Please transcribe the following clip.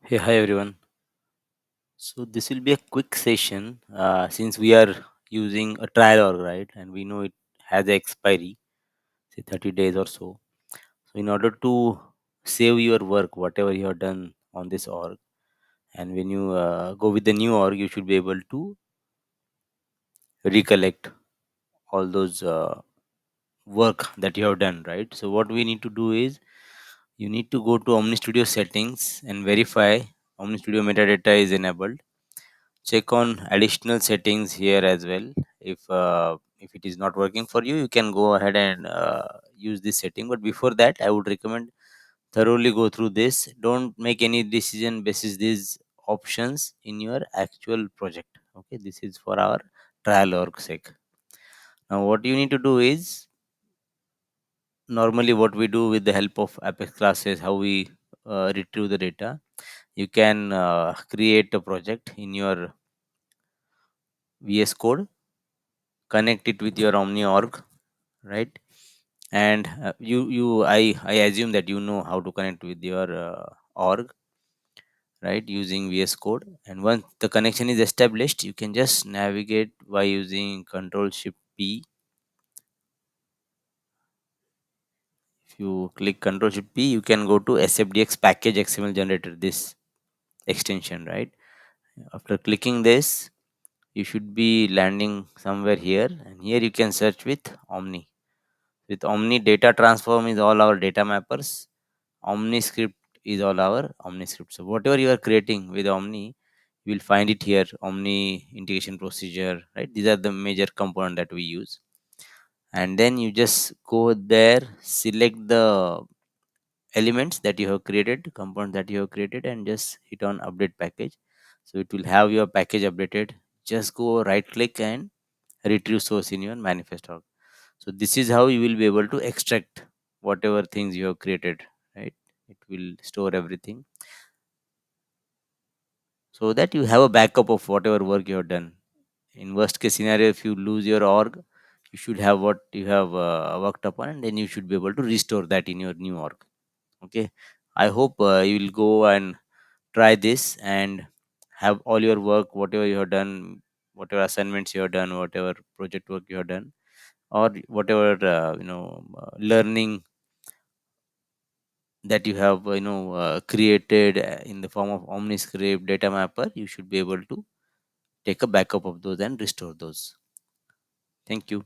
Hey, hi everyone. So this will be a quick session since we are using a trial org, right? And we know it has an expiry, say 30 days or so. So in order to save your work, whatever you have done on this org, and when you go with the new org, you should be able to recollect all those work that you have done, right? So what we need to do is you need to go to Omni Studio settings and verify Omni Studio metadata is enabled. Check on additional settings here as well. If it is not working for you, you can go ahead and use this setting, but before that I would recommend thoroughly go through this. Don't make any decision basis these options in your actual project. Okay, this is for our trial org sake. Now what you need to do is, normally what we do with the help of Apex classes, how we retrieve the data. You can create a project in your VS code, connect it with your Omni org, right? And I assume that you know how to connect with your org, right, using VS code. And once the connection is established, you can just navigate by using Control Shift P. If you click Control Shift P, you can go to SFDX package XML generator, this extension, right? After clicking this, you should be landing somewhere here, and here you can search with Omni. With Omni, data transform is all our data mappers. Omni script is all our Omni script. So whatever you are creating with Omni, you will find it here. Omni integration procedure, right? These are the major component that we use. And then you just go there, select the elements that you have created, component that you have created, and just hit on update package. So it will have your package updated. Just go right click and retrieve source in your manifest org. So this is how you will be able to extract whatever things you have created, right? It will store everything so that you have a backup of whatever work you have done. In worst case scenario, if you lose your org, you should have what you have worked upon, and then you should be able to restore that in your new org. Okay, I hope you will go and try this and have all your work, whatever you have done, whatever assignments you have done, whatever project work you have done, or whatever learning that you have created in the form of OmniScript data mapper, you should be able to take a backup of those and restore those. Thank you.